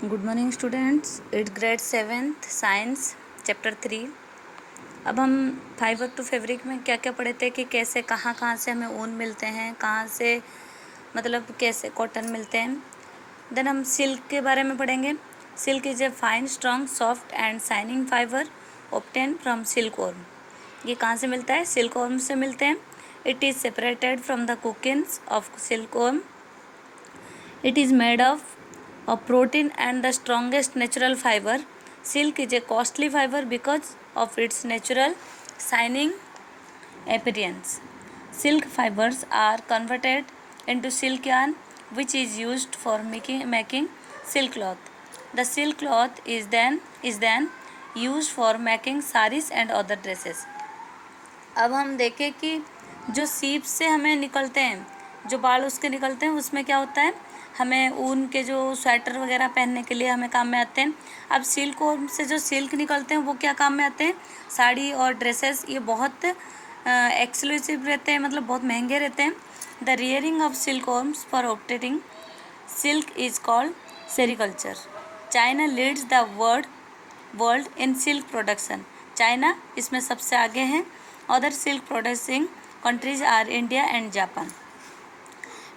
Good morning students, it's grade 7th science chapter 3। अब हम fibre to fabric में क्या क्या पढ़े थे कि कैसे कहाँ कहाँ से हमें ऊन मिलते हैं, कहाँ से मतलब कैसे कॉटन मिलते हैं। देन हम सिल्क के बारे में पढ़ेंगे। Silk is a fine strong soft and shining fibre obtain from silk worm. ये कहाँ से मिलता है? सिल्क वर्म से मिलते हैं। It is separated from the cocoons of silk worm. It is made of a protein and the strongest natural fiber. Silk is a costly fiber because of its natural shining appearance. Silk fibers are converted into silk yarn, which is used for making silk cloth. The silk cloth is then used for making saris and other dresses. अब हम देखें कि जो सीप से हमें निकलते हैं, जो बाल उसके निकलते हैं, उसमें क्या होता है, हमें ऊन के जो स्वेटर वगैरह पहनने के लिए हमें काम में आते हैं। अब सिल्क से जो सिल्क निकलते हैं वो क्या काम में आते हैं? साड़ी और ड्रेसेस। ये बहुत एक्सक्लूसिव रहते हैं, मतलब बहुत महंगे रहते हैं। The rearing of silk worms for obtaining silk is called sericulture. China leads the world in silk production. China इसमें सबसे आगे हैं। Other silk producing countries are India and Japan.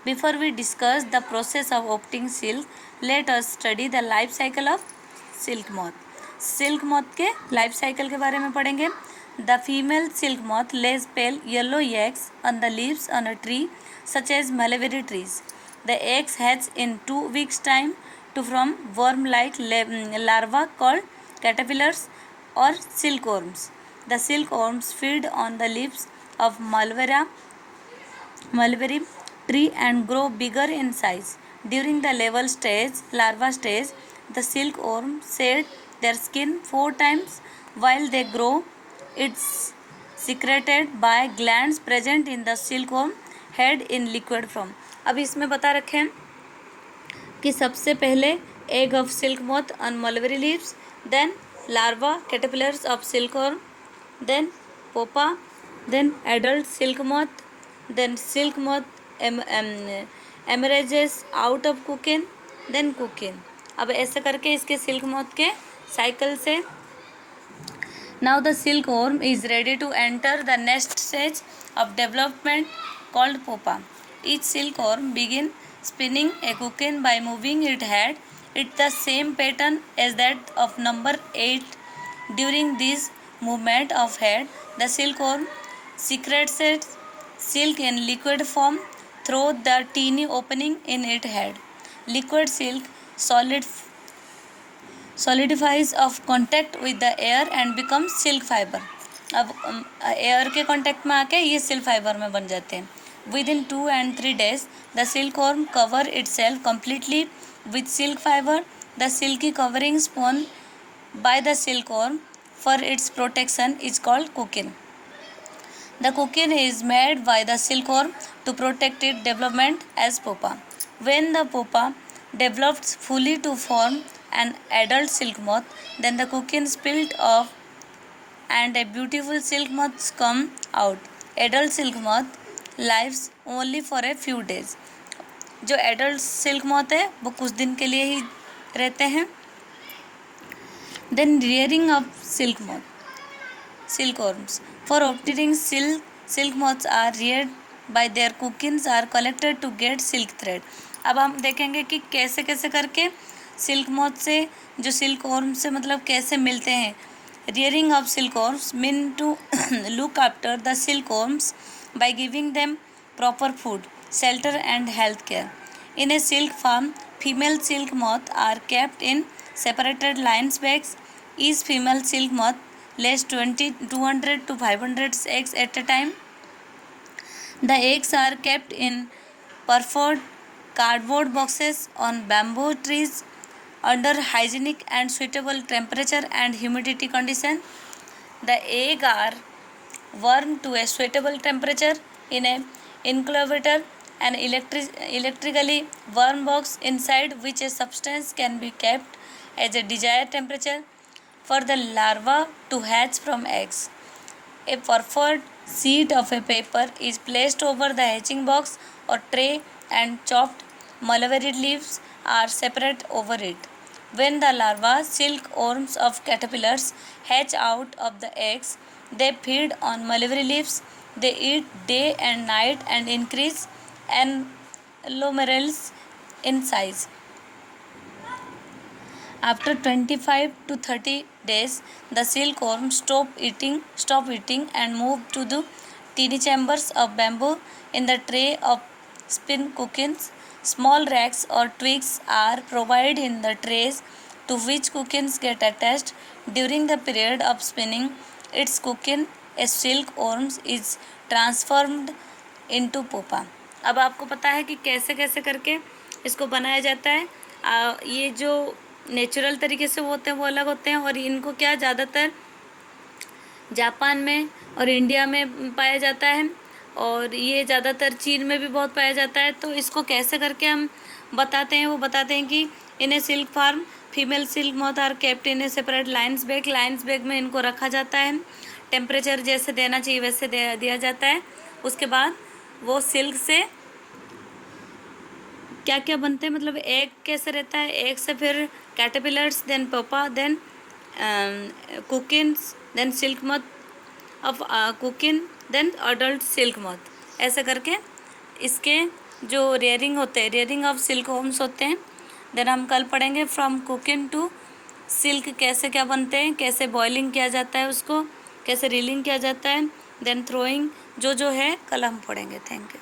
Before we discuss the process of opting silk, let us study the life cycle of silk moth. Silk moth के life cycle के बारे में पढ़ेंगे. The female silk moth lays pale yellow eggs on the leaves on a tree such as mulberry trees. The eggs hatch in 2 weeks time to form worm-like larvae called caterpillars or silkworms. The silkworms feed on the leaves of mulberry tree and grow bigger in size. During the larva stage, the silkworm shed their skin 4 times. While they grow, it's secreted by glands present in the silkworm head in liquid form. अब इसमें बता रखे हैं कि सबसे पहले egg of silk moth on mulberry leaves, then larva caterpillars of silkworm, then pupa, then adult silk moth, then silk moth emerges out of cocoon, then cocoon. अब ऐसे करके इसके सिल्क मोथ के साइकिल से now the silkworm is ready to enter the next stage of development called pupa. Each silkworm begins spinning a cocoon by moving its head. It's the same pattern as that of number 8. During this movement of head, the silkworm secretes its silk in liquid form through the teeny opening in its head. Liquid silk solidifies of contact with the air and becomes silk fiber. अब air के contact में आके ये silk fibre में बन जाते हैं. Within 2 and 3 days, the silkworm cover itself completely with silk fiber. The silky covering spun by the silkworm for its protection is called cocoon. The cocoon is made by the silkworm to protect its development as pupa. When the pupa develops fully to form an adult silk moth, then the cocoon split off and a beautiful silk moths come out. Adult silk moth lives only for a few days. जो adult silk moth है वो कुछ दिन के लिए ही रहते हैं. Then rearing of silkworms. For obtaining silk moths are reared by their cocoons are collected to get silk thread. अब हम देखेंगे कि कैसे कैसे करके सिल्क मोथ से जो सिल्क वर्म से मतलब कैसे मिलते हैं. Rearing of silkworms mean to look after the silkworms by giving them proper food, shelter and health care. In a silk farm, female silk moths are kept in separated lines bags. Each female silk moth lays 200 to 500 eggs at a time. The eggs are kept in perforated cardboard boxes on bamboo trees under hygienic and suitable temperature and humidity condition. The eggs are warmed to a suitable temperature in an incubator, an electrically warm box inside which a substance can be kept at a desired temperature for the larva to hatch from eggs. A perforated sheet of a paper is placed over the hatching box or tray and chopped mulberry leaves are separate over it. When the larvae, silkworms of caterpillars, hatch out of the eggs, they feed on mulberry leaves. They eat day and night and increase glomerulus in size. After 25 to 30 days, the silkworms stop eating and move to the teeny chambers of bamboo in the tray of spin cocoons. Small racks or twigs are provided in the trays to which cocoons get attached. During the period of spinning its cocoon, a silkworm is transformed into pupa. अब आपको पता है कि कैसे कैसे करके इसको बनाया जाता है. ये जो नेचुरल तरीके से वो होते हैं वो अलग होते हैं, और इनको क्या ज़्यादातर जापान में और इंडिया में पाया जाता है, और ये ज़्यादातर चीन में भी बहुत पाया जाता है. तो इसको कैसे करके हम बताते हैं, वो बताते हैं कि in a silk farm female silk moth are kept in a separate lines bag में इनको रखा जाता है. टेम्परेचर जैसे देना चाहिए वैसे दिया जाता है. उसके बाद वो सिल्क से क्या क्या बनते हैं, मतलब एग कैसे रहता है, एग से फिर caterpillars, then pupa, then cocoons, then silk moth of cocoon, then adult silk moth. ऐसे करके इसके जो रेयरिंग ऑफ सिल्क होम्स होते हैं. देन हम कल पढ़ेंगे फ्रॉम कुकिन टू सिल्क कैसे क्या बनते हैं, कैसे बॉइलिंग किया जाता है उसको, कैसे रीलिंग किया जाता है, देन थ्रोइंग जो है कल हम पढ़ेंगे. Thank you.